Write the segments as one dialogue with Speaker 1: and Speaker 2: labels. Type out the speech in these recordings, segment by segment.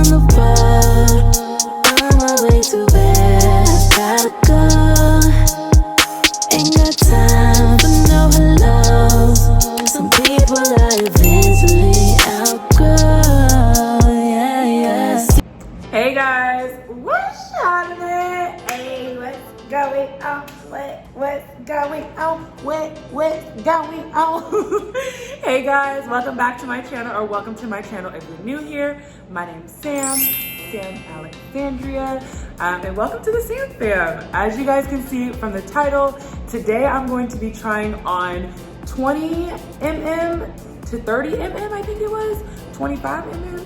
Speaker 1: on the road, on my way to where I gotta go. Ain't got time for no hellos. Some people I eventually outgrow. Yeah, yeah.
Speaker 2: Hey guys, what's happening? Hey, what's going on? What's going on? What's going on? Hey guys, welcome back to my channel, or welcome to my channel if you're new here. My name's SamAlexandria, and welcome to the Sam Fam. As you guys can see from the title, today I'm going to be trying on 20mm to 30mm, I think it was, 25mm,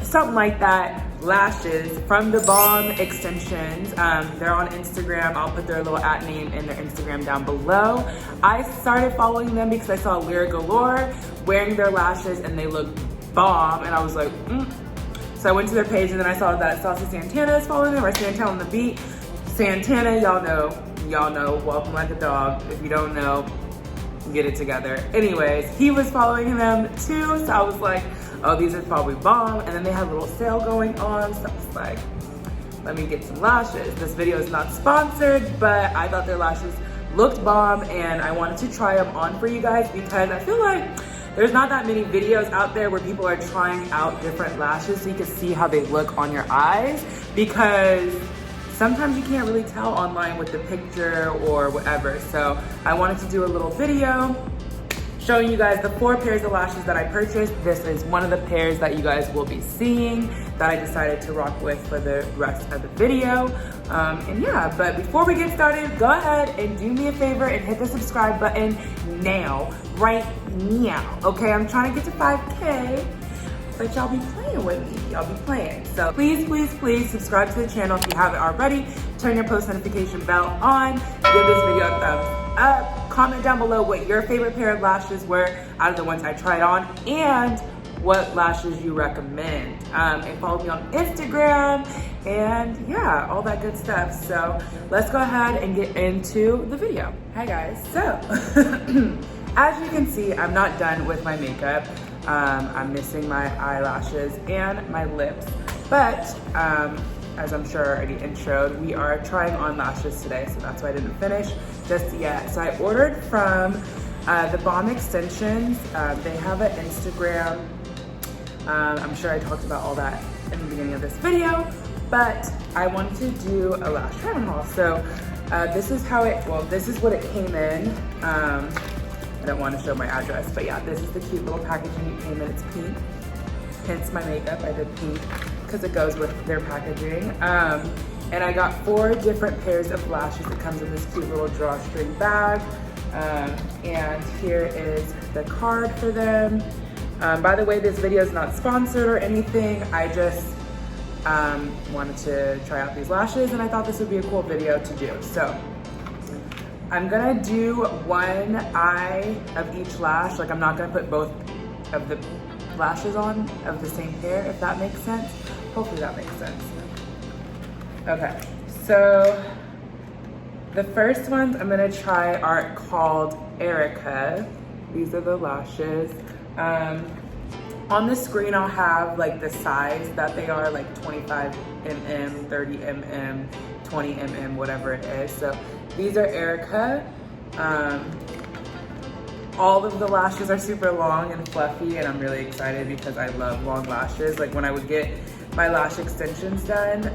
Speaker 2: something like that. Lashes from the Bomb Extensions. They're on Instagram. I'll put their little @ name in their Instagram down below. I started following them because I saw Lira galore wearing their lashes and they look bomb, and I was like, So I went to their page and then I saw that Saucy Santana is following them, or Santana on the Beat. Santana, y'all know, welcome like a dog. If you don't know, get it together. Anyways, he was following them too, so I was like, oh, these are probably bomb. And then they had a little sale going on, so I was like, let me get some lashes. This video is not sponsored, but I thought their lashes looked bomb and I wanted to try them on for you guys because I feel like there's not that many videos out there where people are trying out different lashes so you can see how they look on your eyes, because sometimes you can't really tell online with the picture or whatever. So I wanted to do a little video showing you guys the 4 pairs of lashes that I purchased. This is one of the pairs that you guys will be seeing that I decided to rock with for the rest of the video. And yeah, but before we get started, go ahead and do me a favor and hit the subscribe button now, right now, okay? I'm trying to get to 5K, but y'all be playing with me, y'all be playing. So please subscribe to the channel if you haven't already. Turn your post notification bell on, give this video a thumbs up. Comment down below what your favorite pair of lashes were out of the ones I tried on, and what lashes you recommend. And follow me on Instagram, and yeah, all that good stuff. So let's go ahead and get into the video. Hi guys, so as you can see, I'm not done with my makeup. I'm missing my eyelashes and my lips, but as I'm sure I already introed, we are trying on lashes today, so that's why I didn't finish just yet. So I ordered from the Bomb Extensions. They have an Instagram. I'm sure I talked about all that in the beginning of this video, but I wanted to do a lash try on haul. So this is how this is what it came in. I don't want to show my address, but yeah, this is the cute little packaging it came in. It's pink, hence my makeup. I did pink because it goes with their packaging. And I got 4 different pairs of lashes. It comes in this cute little drawstring bag. And here is the card for them. By the way, this video is not sponsored or anything. I just wanted to try out these lashes and I thought this would be a cool video to do. So I'm gonna do one eye of each lash. Like, I'm not gonna put both of the lashes on of the same pair, if that makes sense. Hopefully that makes sense. Okay, so the first ones I'm gonna try are called Erica. These are the lashes. On the screen I'll have like the size that they are, like 25mm, 30mm, 20mm, whatever it is. So these are Erica. All of the lashes are super long and fluffy, and I'm really excited because I love long lashes. Like, when I would get my lash extensions done,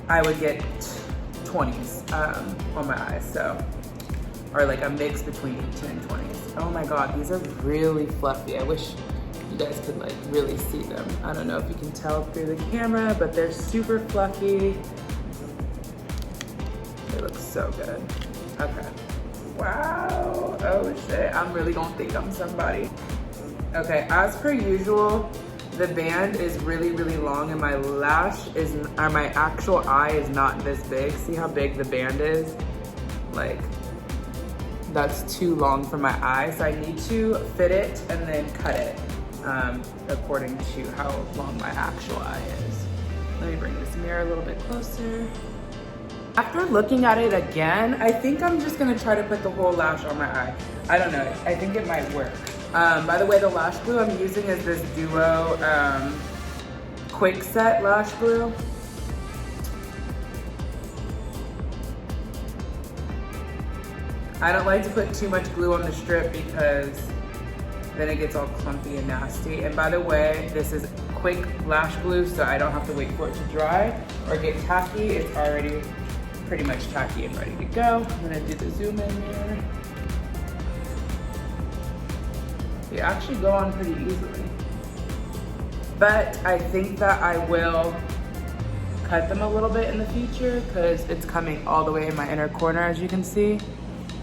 Speaker 2: I would get 20s on my eyes, so, or like a mix between 18 and 20s. Oh my God, these are really fluffy. I wish you guys could like really see them. I don't know if you can tell through the camera, but they're super fluffy. They look so good. Okay. Wow, oh shit, I'm really gonna think I'm somebody. Okay, as per usual, the band is really long and my lash is, or my actual eye is not this big. See how big the band is? Like, that's too long for my eye, so I need to fit it and then cut it according to how long my actual eye is. Let me bring this mirror a little bit closer. After looking at it again, I think I'm just gonna try to put the whole lash on my eye. I don't know, I think it might work. By the way, the lash glue I'm using is this Duo quick set lash glue. I don't like to put too much glue on the strip because then it gets all clumpy and nasty. And by the way, this is quick lash glue, so I don't have to wait for it to dry or get tacky. It's already pretty much tacky and ready to go. I'm gonna do the zoom in here. They actually go on pretty easily. But I think that I will cut them a little bit in the future because it's coming all the way in my inner corner, as you can see.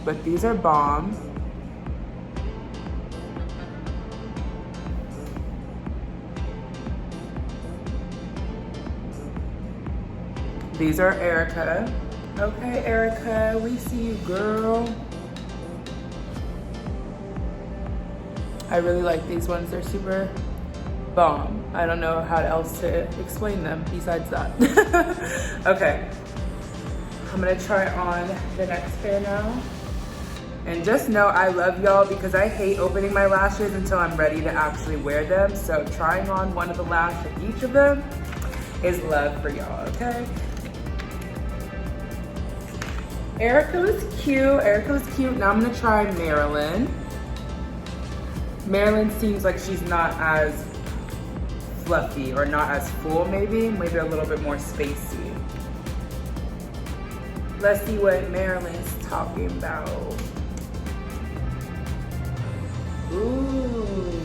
Speaker 2: But these are bomb. These are Erica. Okay, Erica, we see you, girl. I really like these ones. They're super bomb. I don't know how else to explain them besides that. Okay, I'm gonna try on the next pair now. And just know I love y'all because I hate opening my lashes until I'm ready to actually wear them. So trying on one of the lash of each of them is love for y'all, okay? Erica was cute. Erica was cute. Now I'm gonna try Marilyn. Marilyn seems like she's not as fluffy or not as full, maybe a little bit more spacey. Let's see what Marilyn's talking about. Ooh,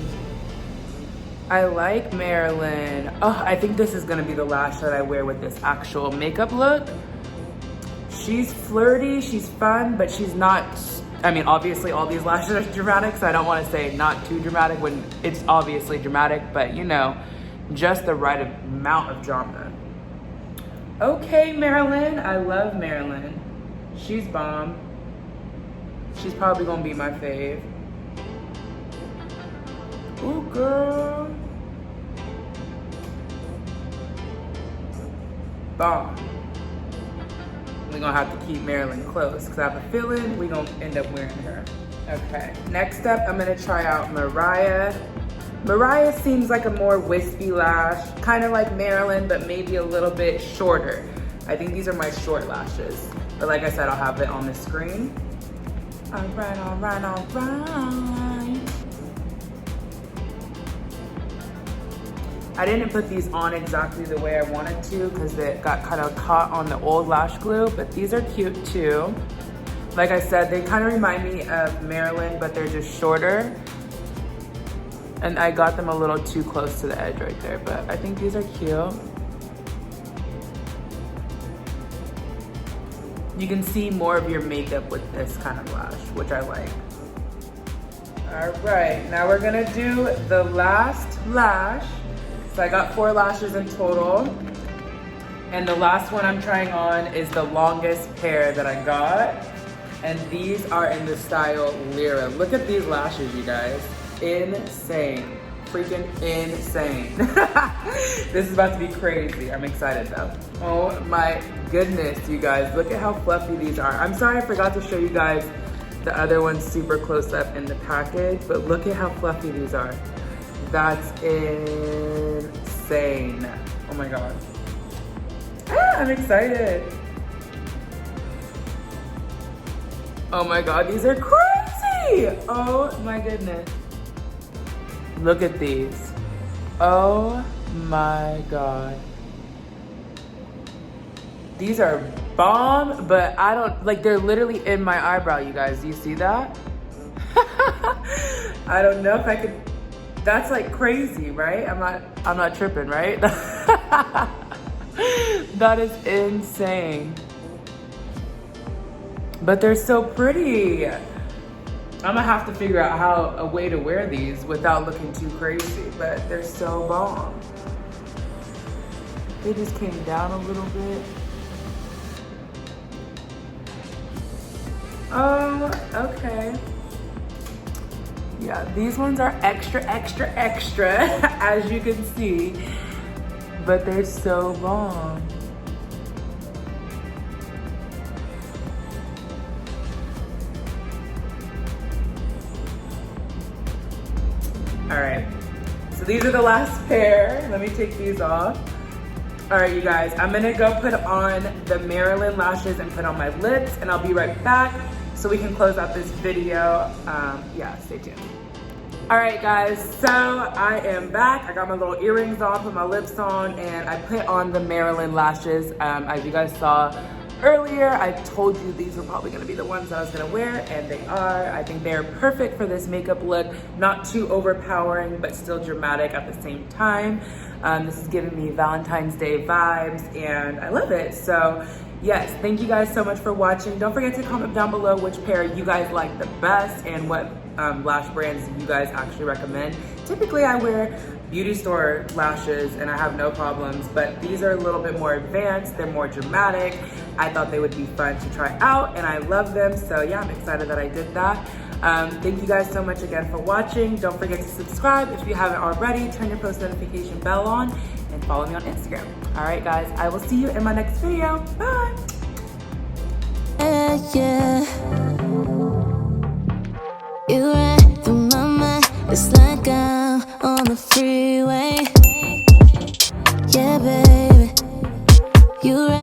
Speaker 2: I like Marilyn. Oh, I think this is gonna be the lash that I wear with this actual makeup look. She's flirty, she's fun, but she's not, I mean, obviously all these lashes are dramatic, so I don't wanna say not too dramatic when it's obviously dramatic, but you know, just the right amount of drama. Okay, Marilyn, I love Marilyn. She's bomb. She's probably gonna be my fave. Ooh, girl. Bomb. We're gonna have to keep Marilyn close because I have a feeling we're gonna end up wearing her. Okay, next up, I'm gonna try out Mariah. Mariah seems like a more wispy lash, kind of like Marilyn, but maybe a little bit shorter. I think these are my short lashes. But like I said, I'll have it on the screen. All right, all right, all right. I didn't put these on exactly the way I wanted to because it got kind of caught on the old lash glue, but these are cute too. Like I said, they kind of remind me of Marilyn, but they're just shorter. And I got them a little too close to the edge right there, but I think these are cute. You can see more of your makeup with this kind of lash, which I like. All right, now we're gonna do the last lash. So I got 4 lashes in total. And the last one I'm trying on is the longest pair that I got. And these are in the style Lira. Look at these lashes, you guys. Insane, freaking insane. This is about to be crazy. I'm excited though. Oh my goodness, you guys. Look at how fluffy these are. I'm sorry I forgot to show you guys the other ones super close up in the package, but look at how fluffy these are. That's insane. Oh my God. Ah, I'm excited. Oh my God, these are crazy. Oh my goodness. Look at these. Oh my God. These are bomb, but I don't, like they're literally in my eyebrow, you guys. Do you see that? I don't know if I could, that's like crazy, right? I'm not tripping, right? That is insane. But they're so pretty. I'm gonna have to figure out a way to wear these without looking too crazy, but they're so bomb. They just came down a little bit. Oh, okay. Yeah, these ones are extra, extra, extra, as you can see, but they're so bomb. All right, so these are the last pair. Let me take these off. All right, you guys, I'm gonna go put on the Marilyn lashes and put on my lips, and I'll be right back so we can close out this video. Yeah, stay tuned. All right, guys, so I am back. I got my little earrings on, put my lips on, and I put on the Marilyn lashes. As you guys saw earlier, I told you these were probably gonna be the ones that I was gonna wear, and they are. I think they're perfect for this makeup look. Not too overpowering, but still dramatic at the same time. This is giving me Valentine's Day vibes, and I love it. So yes, thank you guys so much for watching. Don't forget to comment down below which pair you guys like the best and what lash brands you guys actually recommend. Typically I wear beauty store lashes and I have no problems, but these are a little bit more advanced, they're more dramatic. I thought they would be fun to try out and I love them, so yeah, I'm excited that I did that. Thank you guys so much again for watching. Don't forget to subscribe if you haven't already, turn your post notification bell on, and follow me on Instagram. All right guys, I will see you in my next video. Bye.
Speaker 1: Yeah. You ran through my mind, it's like I'm on the freeway. Yeah, baby, you ran